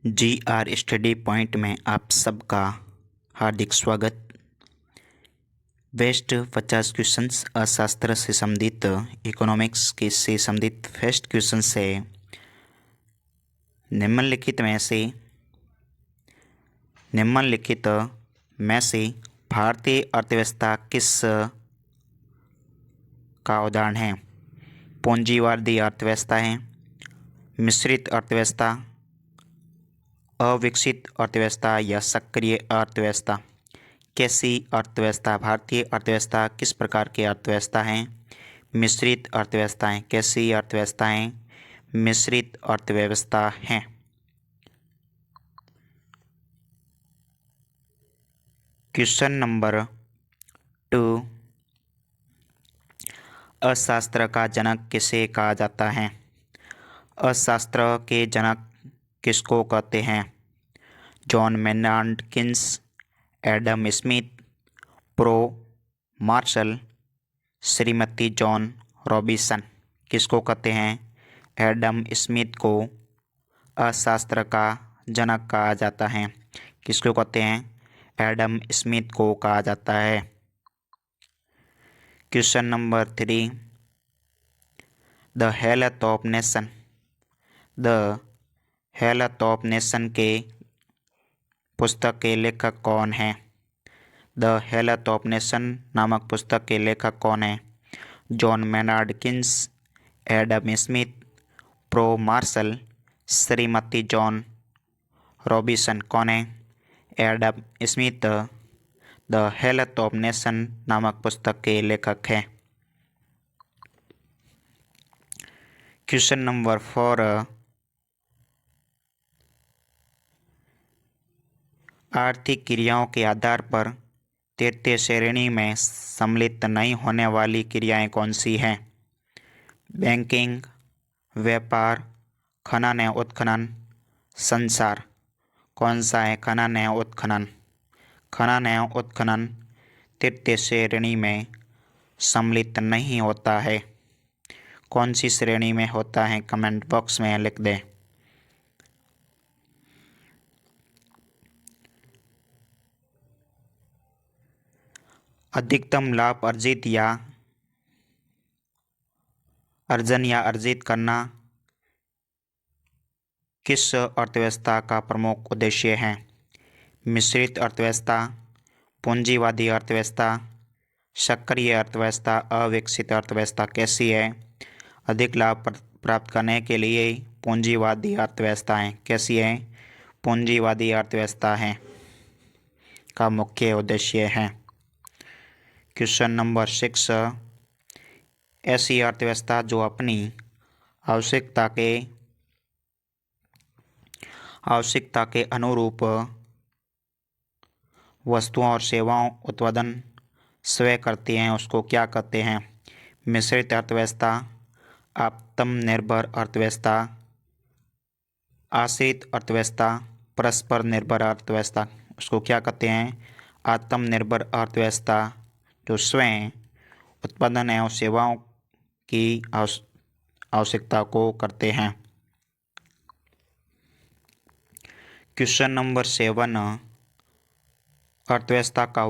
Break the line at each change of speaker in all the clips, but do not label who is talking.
GR study point में आप सबका हार्दिक स्वागत। बेस्ट 50 क्वेश्चंस अर्थशास्त्र से संबंधित, इकोनॉमिक्स के से संबंधित फर्स्ट क्वेश्चन से निम्नलिखित में से भारतीय अर्थव्यवस्था किस का उदाहरण है? पूंजीवादी अर्थव्यवस्था है, मिश्रित अर्थव्यवस्था, अविकसित अर्थव्यवस्था या सक्रिय अर्थव्यवस्था। कैसी अर्थव्यवस्था? भारतीय अर्थव्यवस्था किस प्रकार की अर्थव्यवस्था है? मिश्रित अर्थव्यवस्थाएं। कैसी अर्थव्यवस्थाएं? मिश्रित अर्थव्यवस्था हैं। क्वेश्चन नंबर 2, अर्थशास्त्र का जनक किसे कहा जाता है? अर्थशास्त्र के जनक किसको कहते हैं? John Maynard Keynes, Adam Smith, pro Marshall, श्रीमती जॉन रॉबिन्सन। किसको कहते हैं? एडम स्मिथ को अर्थशास्त्र का जनक कहा जाता है। किसको कहते हैं? एडम स्मिथ को कहा जाता है। Question number 3, the health of nation. The health of nation के पुस्तक के लेखक कौन हैं? द हेल्थ ऑफ नेशन नामक पुस्तक के लेखक कौन हैं? John Maynard Keynes, Adam Smith, pro Marshall, श्रीमती जॉन रॉबिन्सन। कौन है? Adam Smith the health of nation नामक पुस्तक के लेखक हैं। क्वेश्चन नंबर 4, आर्थिक क्रियाओं के आधार पर तृतीय श्रेणी में सम्मिलित नहीं होने वाली क्रियाएं कौन सी हैं? बैंकिंग, व्यापार, खनन एवं उत्खनन, संचार। कौन सा है? खनन एवं उत्खनन। खनन एवं उत्खनन तृतीय श्रेणी में सम्मिलित नहीं होता है। कौन सी श्रेणी में होता है? कमेंट बॉक्स में लिख दें। अधिकतम लाभ अर्जित या अर्जित करना किस अर्थव्यवस्था का प्रमुख उद्देश्य है? मिश्रित अर्थव्यवस्था, पूंजीवादी अर्थव्यवस्था, सक्रिय अर्थव्यवस्था, अविकसित अर्थव्यवस्था। कैसी है? अधिक लाभ प्राप्त करने के लिए पूंजीवादी अर्थव्यवस्था है। कैसी है? पूंजीवादी अर्थव्यवस्था है का मुख्य उद्देश्य है। क्वेश्चन नंबर 6, ऐसी अर्थव्यवस्था जो अपनी आवश्यकता के अनुरूप वस्तुओं और सेवाओं उत्पादन स्वयं करती हैं, उसको क्या कहते हैं? मिश्रित अर्थव्यवस्था, आत्मनिर्भर अर्थव्यवस्था, आश्रित अर्थव्यवस्था, परस्पर निर्भर अर्थव्यवस्था। उसको क्या कहते हैं? आत्मनिर्भर अर्थव्यवस्था, जो स्वयं उत्पादन एवं सेवाओं की आवश्यकता को करते हैं। क्वेश्चन नंबर 7, अर्थव्यवस्था का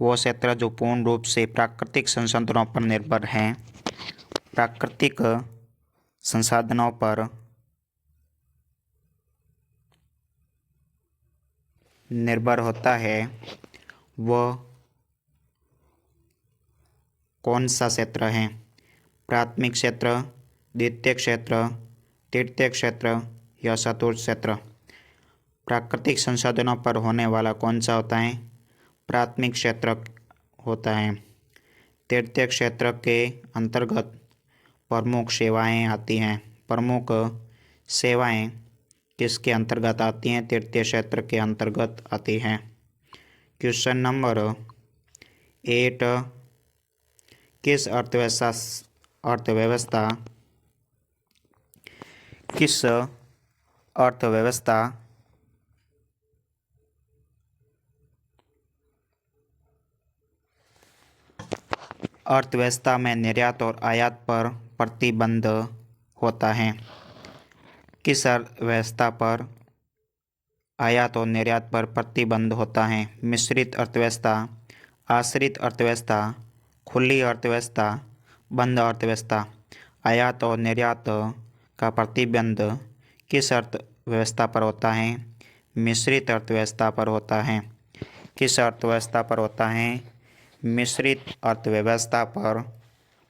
वो क्षेत्र जो पूर्ण रूप से प्राकृतिक संसाधनों पर निर्भर है। प्राकृतिक संसाधनों पर निर्भर होता है, वह कौन सा क्षेत्र है? प्राथमिक क्षेत्र, द्वितीयक क्षेत्र, तृतीयक क्षेत्र या चतुर्थ क्षेत्र। प्राकृतिक संसाधनों पर होने वाला कौन सा होता है? प्राथमिक क्षेत्र होता है। तृतीयक क्षेत्र के अंतर्गत प्रमुख सेवाएं आती हैं। प्रमुख सेवाएं किसके अंतर्गत आती हैं? तृतीय क्षेत्र के अंतर्गत आती हैं। क्वेश्चन नंबर 8, किस अर्थव्यवस्था में निर्यात और आयात पर प्रतिबंध होता है। किस अर्थव्यवस्था पर आयात और निर्यात पर प्रतिबंध होता है? मिश्रित अर्थव्यवस्था, आश्रित अर्थव्यवस्था, खुली अर्थव्यवस्था, बंद अर्थव्यवस्था। आयात और निर्यात का प्रतिबंध किस अर्थव्यवस्था पर होता है? मिश्रित अर्थव्यवस्था पर होता है। किस अर्थव्यवस्था पर होता है? मिश्रित अर्थव्यवस्था पर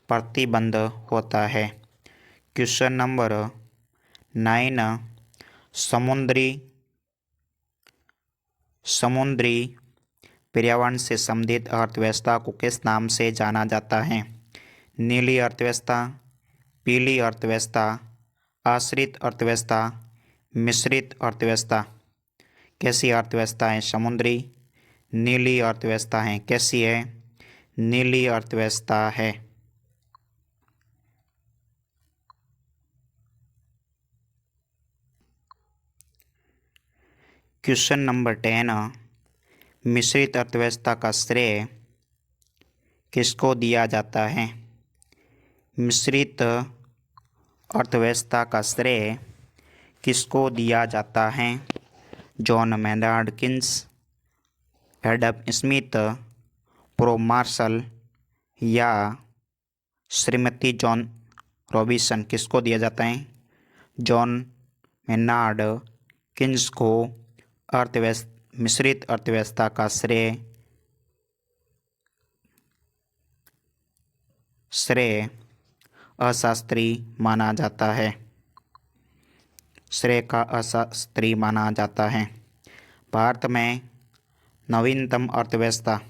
प्रतिबंध होता है। क्वेश्चन नंबर 9, समुद्री पर्यावरण से संबंधित अर्थव्यवस्था को किस नाम से जाना जाता है? नीली अर्थव्यवस्था, पीली अर्थव्यवस्था, आश्रित अर्थव्यवस्था, मिश्रित अर्थव्यवस्था। कैसी अर्थव्यवस्था है? समुद्री नीली अर्थव्यवस्था है। कैसी है? नीली अर्थव्यवस्था है। क्वेश्चन नंबर 10, मिश्रित अर्थव्यवस्था का श्रेय किसको दिया जाता है? मिश्रित अर्थव्यवस्था का श्रेय किसको दिया जाता है? John Maynard Keynes, Adam Smith, pro Marshall या श्रीमती जॉन रॉबिन्सन। किसको दिया जाता है? जॉन मेनार्ड किन्स को मिश्रित अर्थव्यवस्था का श्रेय अशास्त्रीय माना जाता है। श्रेय का अशास्त्रीय माना जाता है। भारत में नवीनतम अर्थव्यवस्था,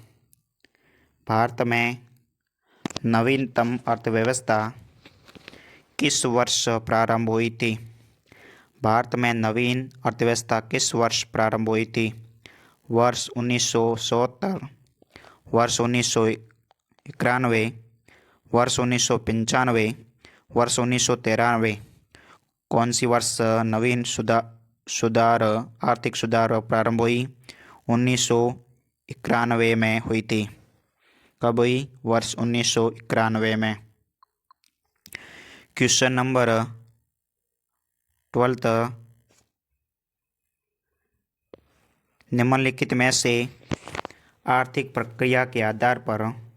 भारत में नवीनतम अर्थव्यवस्था किस वर्ष प्रारंभ हुई थी? भारत में नवीन अर्थव्यवस्था किस वर्ष प्रारंभ हुई थी? वर्ष 1970, वर्ष 1991, वर्ष 1995, वर्ष 1993। कौन सी वर्ष नवीन आर्थिक सुधार प्रारंभ हुई? 1991 में हुई थी। कब हुई? वर्ष 1991 में। क्वेश्चन नंबर 12, निम्नलिखित में से आर्थिक प्रक्रिया के आधार पर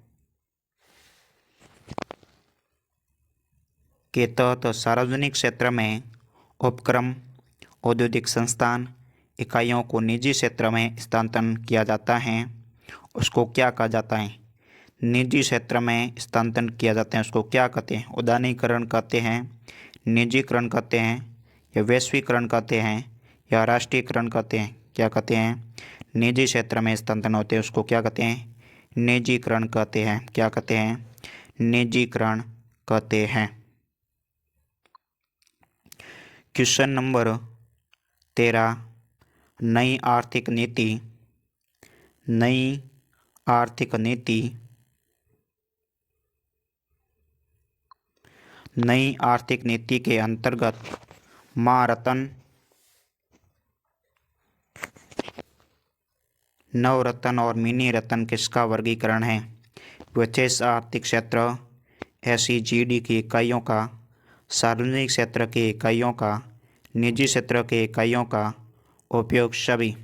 के तहत सार्वजनिक क्षेत्र में उपक्रम, औद्योगिक संस्थान, इकाइयों को निजी क्षेत्र में स्थानांतरण किया जाता है, उसको क्या कहा जाता है? निजी क्षेत्र में स्थानांतरण किया जाता है, उसको क्या कहते हैं? उदारीकरण कहते हैं, निजीकरण कहते हैं, या वैश्वीकरण कहते हैं, या राष्ट्रीयकरण कहते हैं? क्या कहते हैं? निजी क्षेत्र में स्थानांतरण होते हैं, उसको क्या कहते हैं? निजीकरण कहते हैं। क्या कहते हैं? निजीकरण कहते हैं। क्वेश्चन नंबर 13, नई आर्थिक नीति, नई आर्थिक नीति, नई आर्थिक नीति के अंतर्गत महारत्न, नवरत्न और मिनी रत्न किसका वर्गीकरण है? विशेष आर्थिक क्षेत्र, SEZD की इकाइयों का, सार्वजनिक क्षेत्र की इकाइयों का, निजी क्षेत्र के इकाइयों का उपयोग सभी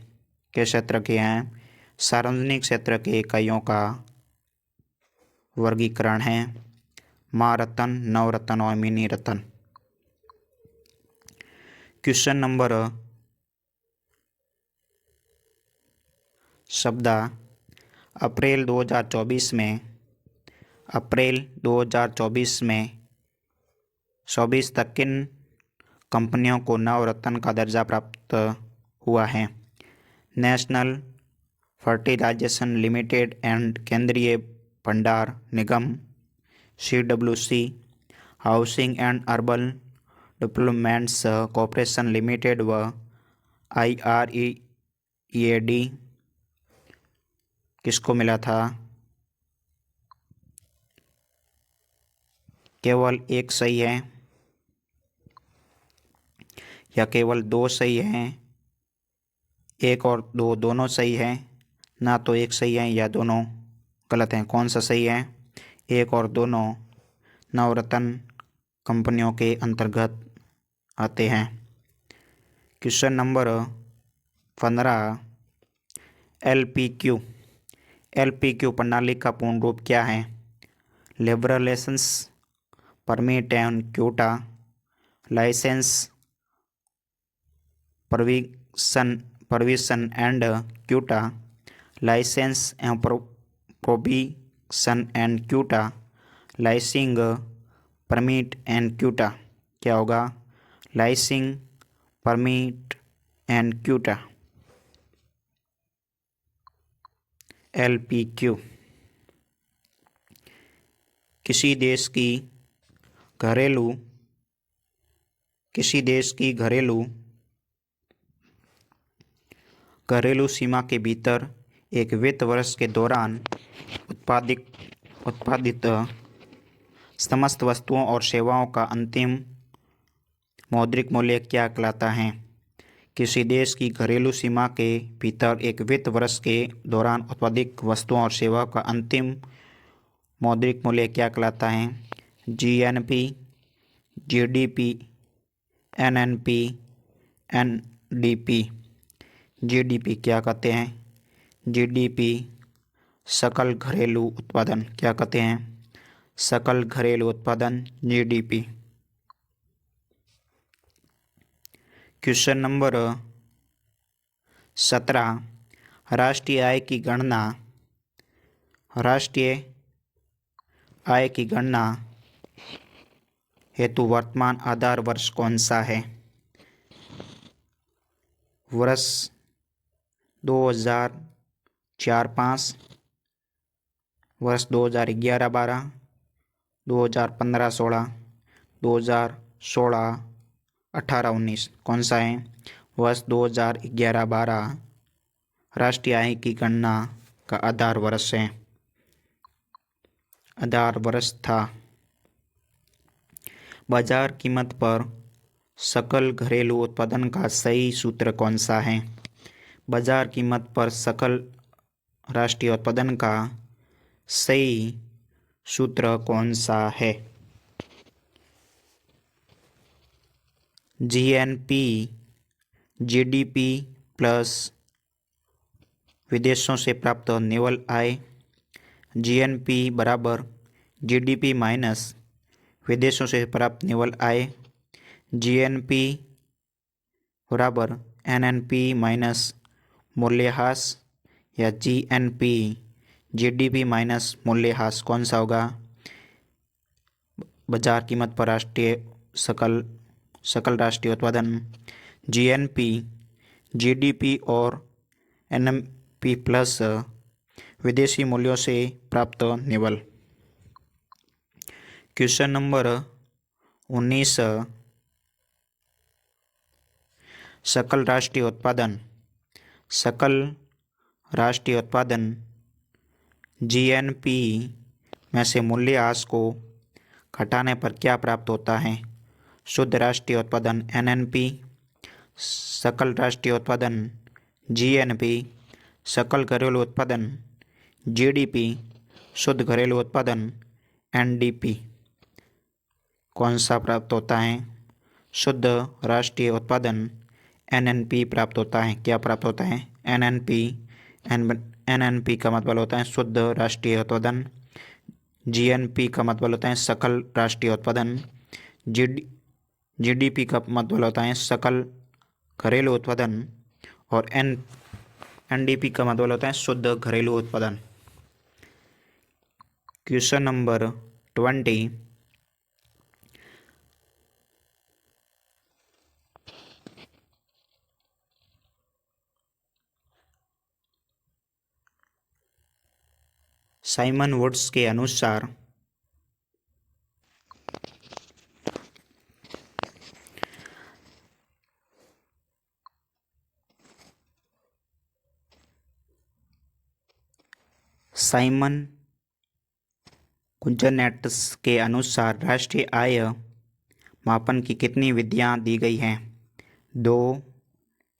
के क्षेत्र के हैं, सार्वजनिक क्षेत्र के इकाइयों का वर्गीकरण है महारत्न, नवरत्न और मिनी रत्न। क्वेश्चन नंबर 14, अप्रैल 2024 में 24 तक किन कंपनियों को नवरत्न का दर्जा प्राप्त हुआ है? नेशनल फर्टिलाइजेशन लिमिटेड एंड केंद्रीय भंडार निगम, CWC, housing and urban developments corporation limited व IRED। किसको मिला था? केवल एक सही है या केवल दो सही हैं? एक और दो दोनों सही है, ना तो एक सही है या दोनों गलत हैं। कौन सा सही है? एक और दोनों नवरत्न कंपनियों के अंतर्गत आते हैं। Question number 15 LPQ। LPQ प्रणाली का पूर्ण रूप क्या है? Liberalisations, permit and quota, licence, provision and quota, licence and provision and quota, licensing, permit and quota. क्या होगा? Licensing, permit and quota. LPQ। किसी देश की घरेलू सीमा के भीतर एक वित्त वर्ष के दौरान उत्पादित समस्त वस्तुओं और सेवाओं का अंतिम मौद्रिक मूल्य क्या कहलाता है? किसी देश की घरेलू सीमा के भीतर एक वित्त वर्ष के दौरान उत्पादित वस्तुओं और सेवाओं का अंतिम मौद्रिक मूल्य क्या कहलाता है? GNP, GDP, NNP, NDP। GDP क्या कहते हैं? GDP सकल घरेलू उत्पादन। क्या कहते हैं? सकल घरेलू उत्पादन, GDP। क्वेश्चन नंबर 17 राष्ट्रीय आय की गणना हेतु वर्तमान आधार वर्ष कौन सा है? वर्ष 2004-05, वर्ष 2011-12, 2015-16, 2016-18-19। कौन सा है? वर्ष 2011-12 राष्ट्रीय आय की गणना का आधार वर्ष है। आधार वर्ष था। बाजार कीमत पर सकल घरेलू उत्पादन का सही सूत्र कौन सा है? बाजार कीमत पर सकल राष्ट्रीय उत्पादन का सही सूत्र कौन सा है? GNP, GDP प्लस विदेशों से प्राप्त निव्वल आय। GNP बराबर GDP माइनस विदेशों से प्राप्त निव्वल आय। GNP बराबर NNP माइनस मूल्यह्रास या GNP GDP माइनस मूल्यह्रास। कौन सा होगा? बाजार कीमत पर सकल राष्ट्रीय उत्पादन। GNP GDP और NNP प्लस विदेशी मूल्यों से प्राप्त निव्वल। क्वेश्चन नंबर 19 सकल राष्ट्रीय उत्पादन GNP में से मूल्यह्रास को घटाने पर क्या प्राप्त होता है? शुद्ध राष्ट्रीय उत्पादन NNP, सकल राष्ट्रीय उत्पादन GNP, सकल घरेलू उत्पादन GDP, शुद्ध घरेलू उत्पादन NDP। कौन सा प्राप्त होता है? शुद्ध राष्ट्रीय उत्पादन NNP प्राप्त होता है। क्या प्राप्त होता है? NNP। NNP का मतलब होता है शुद्ध राष्ट्रीय उत्पादन। GNP का मतलब होता है सकल राष्ट्रीय उत्पादन। GDP का मतलब होता है सकल घरेलू उत्पादन। और NDP का मतलब होता है शुद्ध घरेलू उत्पादन। क्वेश्चन नंबर 20 साइमन वुड्स के अनुसार साइमन कुजनेट्स के अनुसार राष्ट्रीय आय मापन की कितनी विधियां दी गई हैं? 2,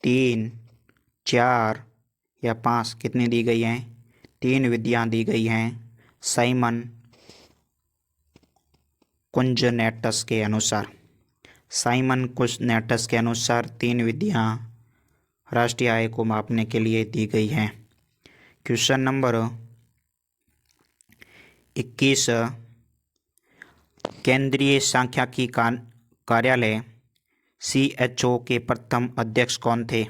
3, 4 या 5? कितनी दी गई हैं? 3 विधियां दी गई हैं साइमन कुंजनेटस के अनुसार। साइमन कुंजनेटस के अनुसार 3 विधियां राष्ट्रीय आय को मापने के लिए दी गई हैं। क्वेश्चन नंबर 21, केंद्रीय सांख्यिकी कार्यालय CHO के प्रथम अध्यक्ष कौन थे?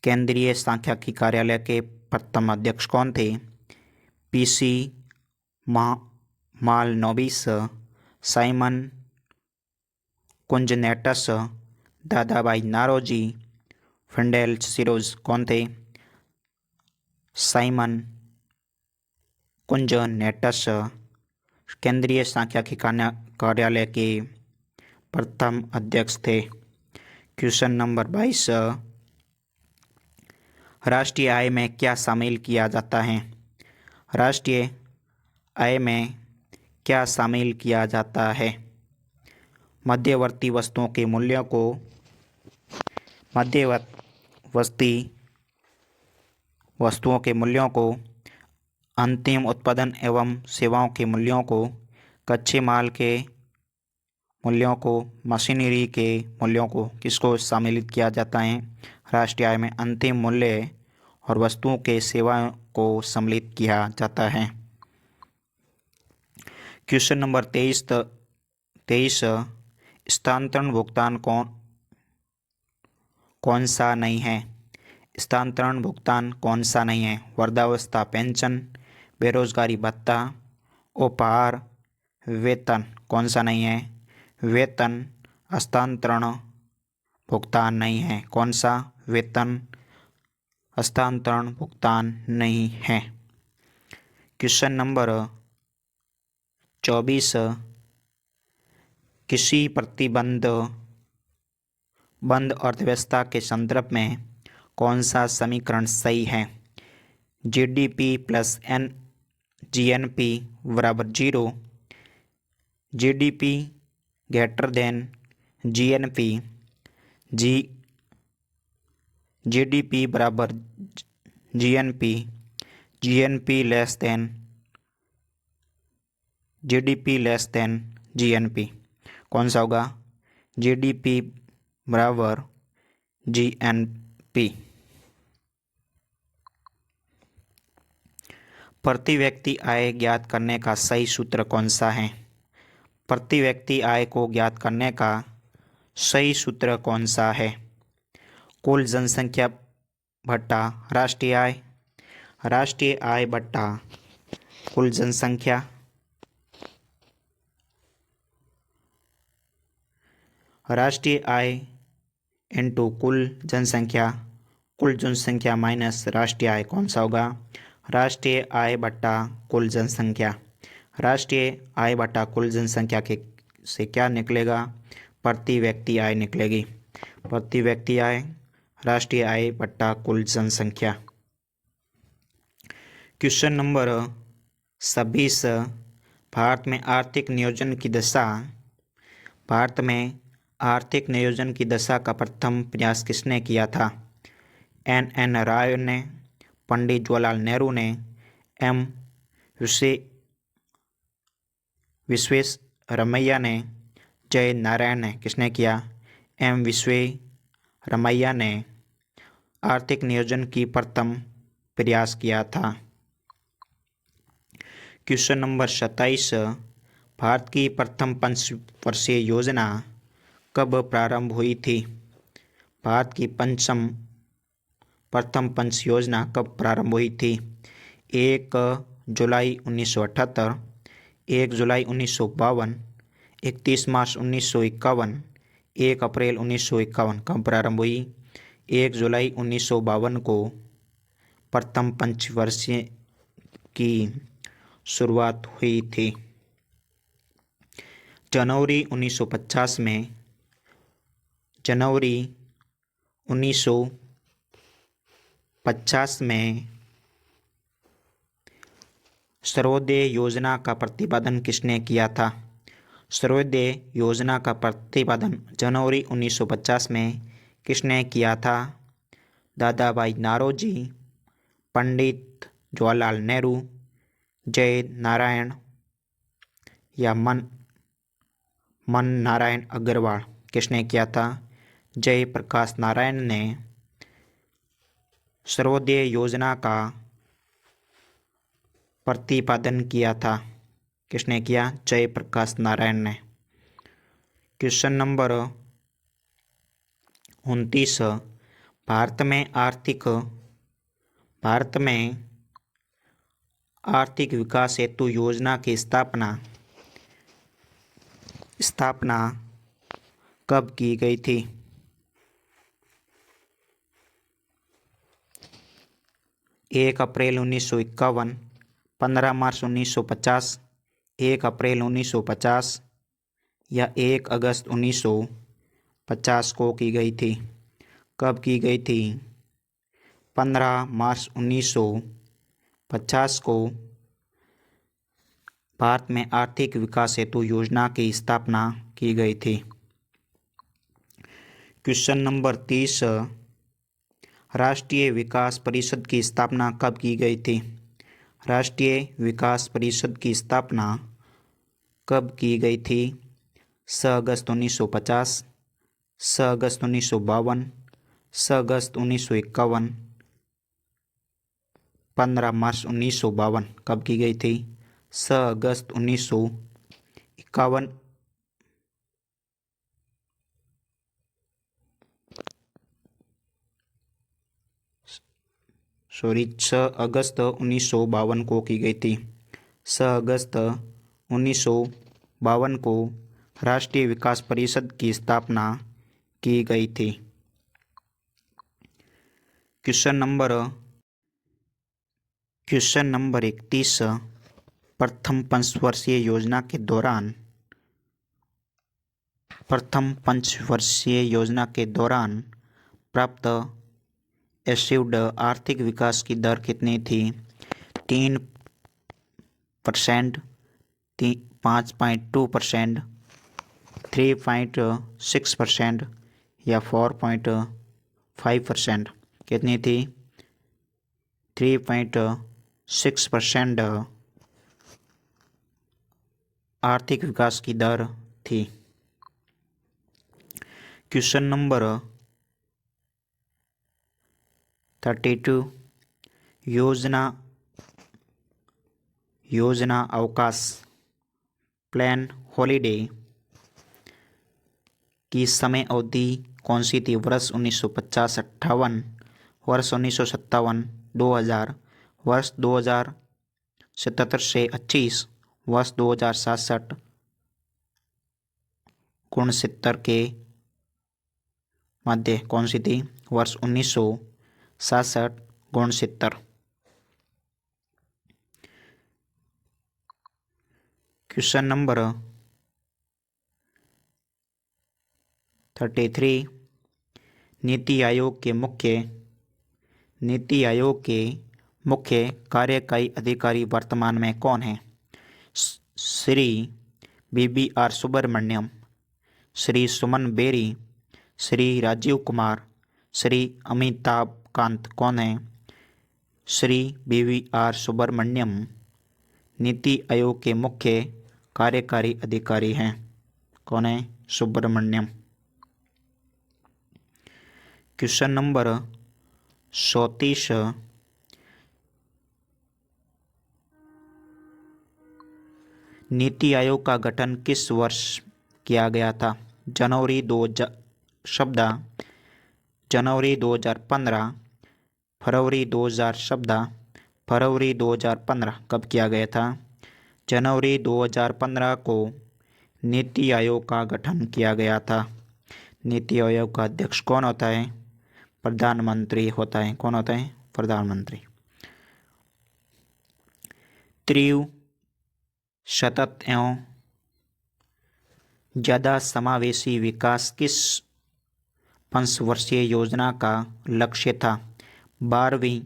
केंद्रीय सांख्यिकी कार्यालय के प्रथम अध्यक्ष कौन थे? PC Mahalanobis, Simon Kuznets, Dadabhai Naoroji, Fidel सिरोज। कौन थे? साइमन कुंजनेटस केंद्रीय सांख्यिकी कार्यालय के प्रथम अध्यक्ष थे। क्वेश्चन नंबर 22, राष्ट्रीय आय में क्या शामिल किया जाता है? राष्ट्रीय आय में क्या शामिल किया जाता है? मध्यवर्ती वस्तुओं के मूल्यों को अंतिम उत्पादन एवं सेवाओं के मूल्यों को, कच्चे माल के मूल्यों को, मशीनरी के मूल्यों को किसको सम्मिलित किया जाता है? राष्ट्रीय आय में अंतिम मूल्य और वस्तुओं के सेवाओं को सम्मिलित किया जाता है। क्वेश्चन नंबर 23, स्थानांतरण भुगतान कौन सा नहीं है? स्थानांतरण भुगतान कौन सा नहीं है? वृद्धावस्था पेंशन, बेरोजगारी भत्ता, उपहार, वेतन। कौन सा नहीं है? वेतन हस्तांतरण भुगतान नहीं है। कौन सा? वेतन हस्तांतरण भुगतान नहीं है। क्वेश्चन नंबर 24, किसी बंद अर्थव्यवस्था के संदर्भ में कौन सा समीकरण सही है? GDP + GNP बराबर 0, GDP > GNP, GDP बराबर GNP, GNP < GNP। कौन सा होगा? GDP बराबर GNP। प्रति व्यक्ति आय ज्ञात करने का सही सूत्र कौन सा है? प्रति व्यक्ति आय को ज्ञात करने का सही सूत्र कौन सा है? कुल जनसंख्या बटा राष्ट्रीय आय, राष्ट्रीय आय बटा कुल जनसंख्या, राष्ट्रीय आय इंटू कुल जनसंख्या माइनस राष्ट्रीय आय। कौन सा होगा? राष्ट्रीय आय बटा कुल जनसंख्या। राष्ट्रीय आय बटा कुल जनसंख्या के से क्या निकलेगा? प्रति व्यक्ति आय निकलेगी। प्रति व्यक्ति आय राष्ट्रीय आय बटा कुल जनसंख्या। क्वेश्चन नंबर 26, भारत में आर्थिक नियोजन की दशा का प्रथम प्रयास किसने किया था? N राय ने, पंडित जवाहरलाल नेहरू ने, M विश्वेश्वरैया ने, जय नारायण ने। किसने किया? M विश्वेश्वरैया ने आर्थिक नियोजन की प्रथम प्रयास किया था। क्वेश्चन नंबर 27, भारत की प्रथम पंचवर्षीय योजना कब प्रारंभ हुई थी? भारत की प्रथम पंच योजना कब प्रारंभ हुई थी? 1 जुलाई 1978, 1 जुलाई 1952, 31 मार्च 1951, 1 अप्रैल 1951। कब प्रारंभ हुई? 1 जुलाई 1952 को प्रथम पंचवर्षीय की शुरुआत हुई थी। जनवरी 1950 में सर्वोदय योजना का प्रतिपादन किसने किया था? सर्वोदय योजना का प्रतिपादन जनवरी 1950 में किसने किया था? दादाभाई नारोजी, पंडित जवाहरलाल नेहरू, जय नारायण या मन नारायण अग्रवाल। किसने किया था? जयप्रकाश नारायण ने सर्वोदय योजना का प्रतिपादन किया था। किसने किया? जयप्रकाश नारायण ने। Question number 29। भारत में आर्थिक विकास हेतु योजना की स्थापना कब की गई थी? 1 अप्रैल 1951, 15 मार्च 1950, 1 अप्रैल 1950 या 1 अगस्त 1950 को की गई थी। कब की गई थी? 15 मार्च 1950 को भारत में आर्थिक विकास हेतु योजना की स्थापना की गई थी। Question number 30। राष्ट्रीय विकास परिषद की स्थापना कब की गई थी? राष्ट्रीय विकास परिषद की स्थापना कब की गई थी? 6 अगस्त 1950, 6 अगस्त 1952, 6 अगस्त 1951, 15 मार्च 1952। कब की गई थी? 6 अगस्त 1951। 6 अगस्त 1952 को की गई थी। 6 अगस्त 1952 को राष्ट्रीय विकास परिषद की स्थापना की गई थी। Question number 31। प्रथम पंचवर्षीय योजना के दौरान प्राप्त अचीव्ड आर्थिक विकास की दर कितनी थी? 3%, 5.2%, 3.6% या 4.5%। कितनी थी? 3.6% आर्थिक विकास की दर थी। Question number 32। योजना अवकाश प्लान हॉलिडे की समय अवधि कौन सी थी? वर्ष 1950-58, वर्ष 1957, 2000, वर्ष 2077 से 25, वर्ष 2067, 69 के मध्य कौन सी थी? वर्ष 1967, 69। Question number 33। नीति आयोग के मुख्य कार्यकारी अधिकारी वर्तमान में कौन है? Shri BBR Subramaniam, Shri Suman berry, Shri Rajiv Kumar, Shri Amitabh Kant. कौन है? श्री BBR सुब्रमण्यम नीति आयोग के मुख्य कार्यकारी अधिकारी हैं। कौन है? सुब्रमण्यम। Question number 34। नीति आयोग का गठन किस वर्ष किया गया था? जनवरी 2015, फरवरी 2014, फरवरी 2015। कब किया गया था? जनवरी 2015 को नीति आयोग का गठन किया गया था। नीति आयोग का अध्यक्ष कौन होता है? प्रधानमंत्री होता है। कौन होता है? प्रधानमंत्री। तीव्र, सतत एवं ज़्यादा समावेशी विकास किस पंचवर्षीय योजना का लक्ष्य था? 12वीं,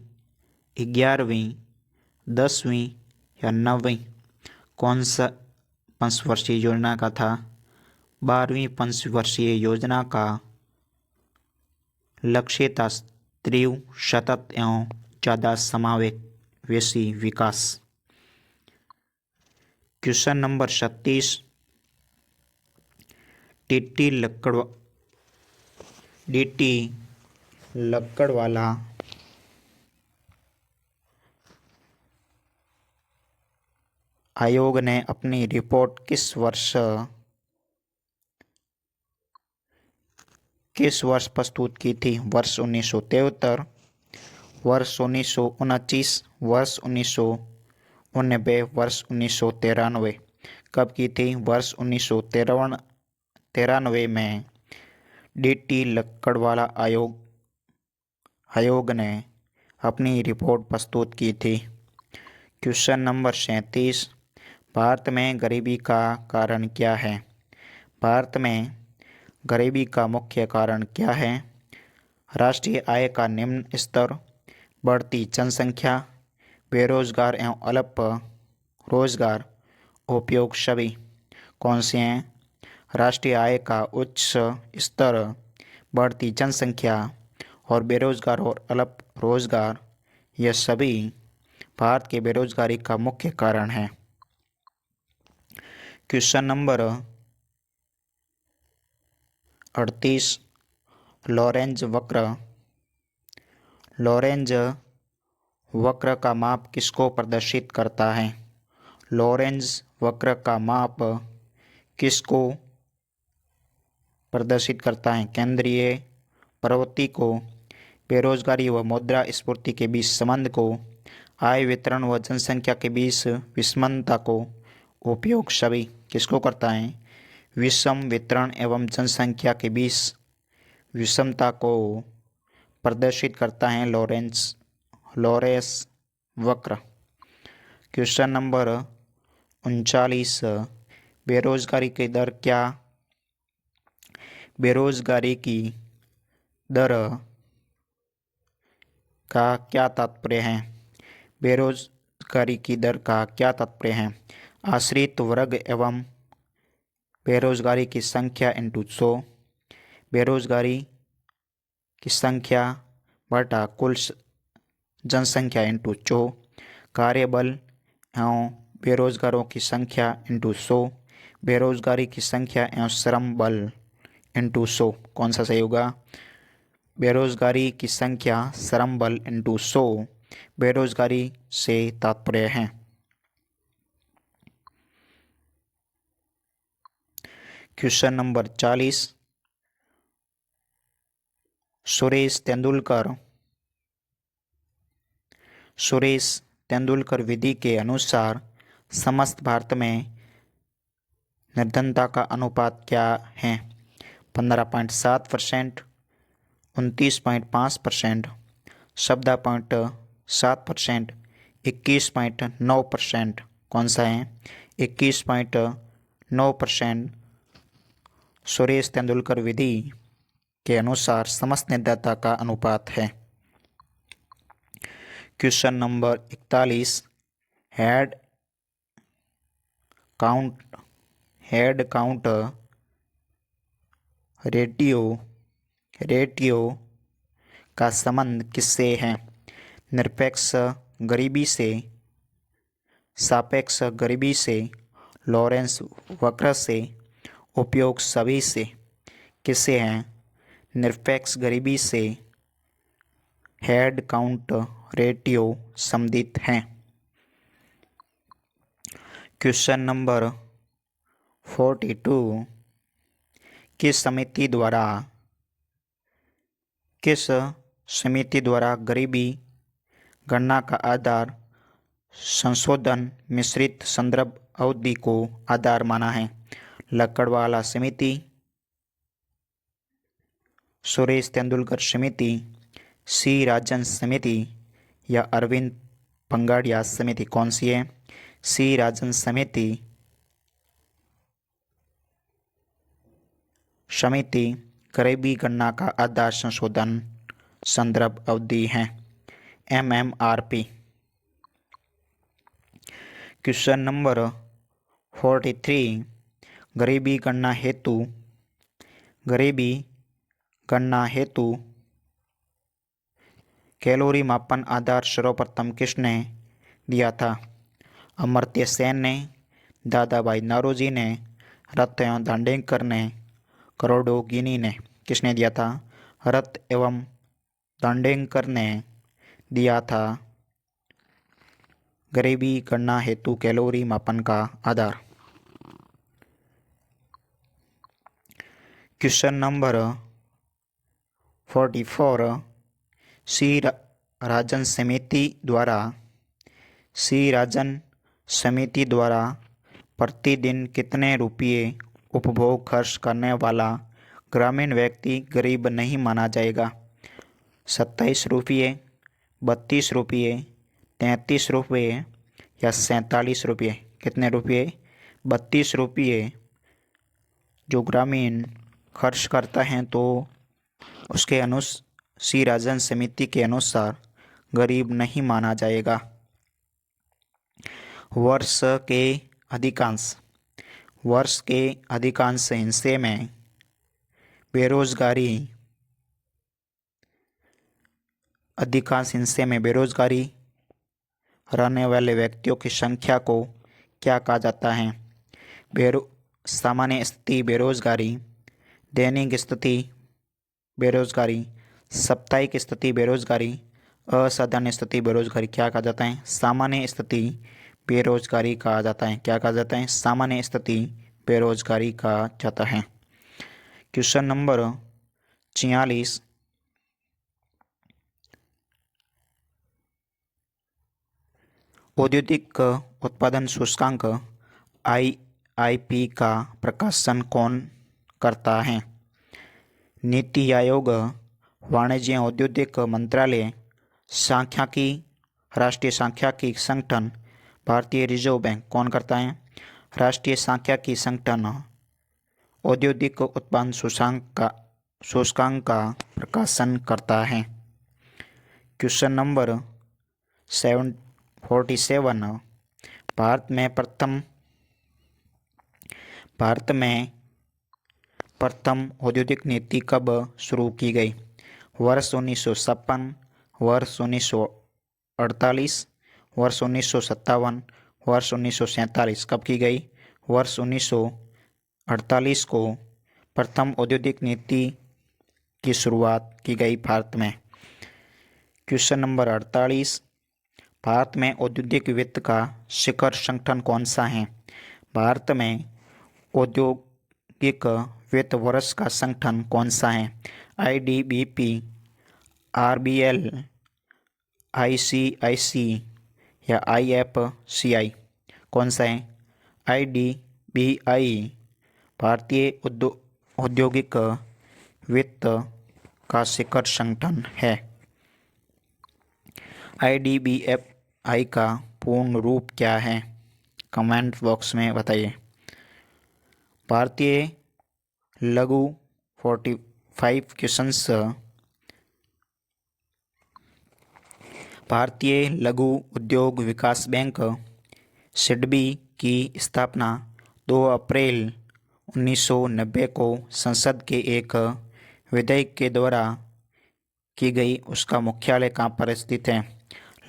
11वीं, 10वीं या 9वीं? कौन सा पंचवर्षीय योजना का था? 12वीं पंचवर्षीय योजना का लक्ष्य था तीव्र, सतत एवं ज़्यादा समावेशी विकास। Question number 37। डीटी लक्कड़वाला आयोग ने अपनी रिपोर्ट किस वर्ष प्रस्तुत की थी? वर्ष 1973, वर्ष 1929, वर्ष 1990, वर्ष 1993। कब की थी? वर्ष 1993 में डीटी लक्कड़वाला आयोग ने अपनी रिपोर्ट प्रस्तुत की थी। क्वेश्चन नंबर 37, भारत में गरीबी का कारण क्या है? भारत में गरीबी का मुख्य कारण क्या है? राष्ट्रीय आय का निम्न स्तर, बढ़ती जनसंख्या, बेरोजगार एवं अल्प रोजगार, उपयोग सभी। कौन से हैं? राष्ट्रीय आय का उच्च स्तर, बढ़ती जनसंख्या और बेरोजगार और अल्प रोजगार, यह सभी भारत के बेरोजगारी का मुख्य कारण है। क्वेश्चन नंबर 38, लॉरेंज वक्र का माप किसको प्रदर्शित करता है? लॉरेंज वक्र का माप किसको प्रदर्शित करता है? केंद्रीय प्रवृत्ति को, बेरोजगारी व मुद्रास्फीति के बीच संबंध को, आय वितरण व जनसंख्या के बीच विषमता को, उपयोग सभी। किसको करता है? विषम वितरण एवं जनसंख्या के बीच विषमता को प्रदर्शित करता है लॉरेंस वक्र। क्वेश्चन नंबर 39, बेरोजगारी की दर का क्या तात्पर्य है? बेरोजगारी की दर का क्या तात्पर्य है? आश्रित वर्ग एवं बेरोजगारी की संख्या इंटू 100, बेरोजगारी की संख्या बटा कुल जनसंख्या इंटू 100, कार्यबल एवं बेरोजगारों की संख्या इंटू 100, बेरोजगारी की संख्या एवं श्रम बल इंटू 100। कौन सा सही होगा? बेरोजगारी की संख्या श्रम बल इंटू 100 बेरोजगारी से तात्पर्य है। क्वेश्चन नंबर 40, सुरेश तेंदुलकर विधि के अनुसार समस्त भारत में निर्धनता का अनुपात क्या है? 15.7%, 29.5%, 17.7%, 21.9%। कौन सा है? 21.9% सुरेश तेंदुलकर विधि के अनुसार समस्त निर्धनता का अनुपात है। Question number 41, head count ratio का संबंध किससे है? निरपेक्ष गरीबी से, सापेक्ष गरीबी से, लॉरेंस वक्र से, उपयोग सभी से। किससे हैं? निरपेक्ष गरीबी से हेड काउंट रेटियो संबंधित हैं। क्वेश्चन नंबर 42, किस समिति द्वारा गरीबी गणना का आधार संशोधन मिश्रित संदर्भ अवधि को आधार माना है? लक्कड़वाला समिति, सुरेश तेंदुलकर समिति, सी राजन समिति या अरविंद पंगाड़िया समिति? कौन सी है? सी राजन समिति गरीबी गणना का आधार संशोधन संदर्भ अवधि है, MMRP। क्वेश्चन नंबर 43, गरीबी गणना हेतु कैलोरी मापन आधार सर्वप्रथम किसने दिया था? अमर्त्य सेन ने, दादा भाई नौरोजी ने, रत्न दांडेकर ने, करोड़ों गिनी ने किसने दिया था? रथ एवं दांडेकर ने दिया था। गरीबी गणना हेतु कैलोरी मापन का आधार। क्वेश्चन नंबर 44 श्री राजन समिति द्वारा प्रतिदिन कितने रुपये उपभोग खर्च करने वाला ग्रामीण व्यक्ति गरीब नहीं माना जाएगा? 27 रुपये, 32 रुपये, 33 रुपये या 47 रुपये? कितने रुपये? 32 रुपये जो ग्रामीण खर्च करता है तो उसके श्री राजन समिति के अनुसार गरीब नहीं माना जाएगा। वर्ष के अधिकांश हिस्से में बेरोजगारी रहने वाले व्यक्तियों की संख्या को क्या कहा जाता है? सामान्य स्थिति बेरोजगारी, दैनिक स्थिति बेरोजगारी, साप्ताहिक स्थिति बेरोजगारी, असाधारण स्थिति बेरोजगारी। क्या कहा जाता है? सामान्य स्थिति बेरोजगारी कहा जाता है। क्या कहा जाता है? सामान्य स्थिति बेरोजगारी कहा जाता है। क्वेश्चन नंबर 46 औद्योगिक उत्पादन सूचकांक IIP का प्रकाशन कौन करता है? नीति आयोग, वाणिज्य औद्योगिक मंत्रालय, राष्ट्रीय सांख्यिकी संगठन, भारतीय रिजर्व बैंक। कौन करता है? राष्ट्रीय सांख्यिकी संगठन औद्योगिक उत्पादन सूचकांक का प्रकाशन करता है। क्वेश्चन नंबर 47 भारत में प्रथम औद्योगिक नीति कब शुरू की गई? वर्ष 1956, वर्ष 1948, वर्ष 1957, वर्ष 1947। कब की गई? वर्ष 1948 को प्रथम औद्योगिक नीति की शुरुआत की गई भारत में। क्वेश्चन नंबर 48 भारत में औद्योगिक वित्त का शिखर संगठन कौन सा है? भारत में औद्योगिक वित्त वर्ष का संगठन कौन सा है? IDBP, RBL, ICIC या IFCI? कौन सा है? IDBI भारतीय औद्योगिक वित्त का शिखर संगठन है। IDBI का पूर्ण रूप क्या है? कमेंट बॉक्स में बताइए। भारतीय लघु 45 क्वेश्चंस। भारतीय लघु उद्योग विकास बैंक सिडबी की स्थापना 2 अप्रैल 1990 को संसद के एक विधेयक के द्वारा की गई। उसका मुख्यालय कहाँ पर स्थित है?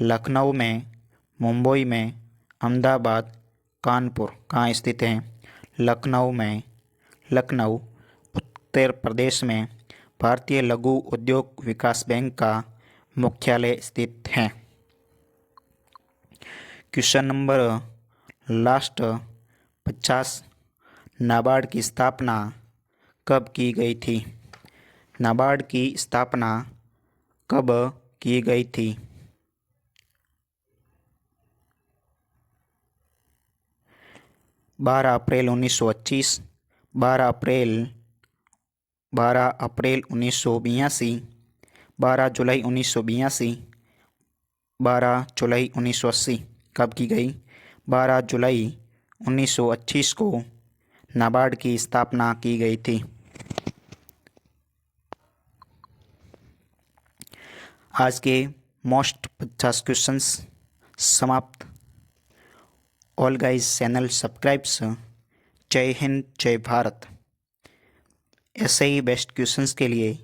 लखनऊ में, मुंबई में, अहमदाबाद, कानपुर। कहाँ स्थित है? लखनऊ उत्तर प्रदेश में भारतीय लघु उद्योग विकास बैंक का मुख्यालय स्थित है। क्वेश्चन नंबर लास्ट 50 नाबार्ड की स्थापना कब की गई थी? नाबार्ड की स्थापना कब की गई थी? 12 अप्रैल 1925, 12 अप्रैल 1982, 12 जुलाई 1982, 12 जुलाई 1980। कब की गई? 12 जुलाई 1925 को नाबार्ड की स्थापना की गई थी। आज के मोस्ट 50 क्वेश्चंस समाप्त। All guys channel subscribes. जय हिंद, जय भारत। ऐसे ही बेस्ट क्वेश्चंस के लिए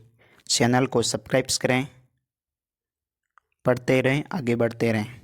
चैनल को सब्सक्राइब करें, पढ़ते रहें, आगे बढ़ते रहें।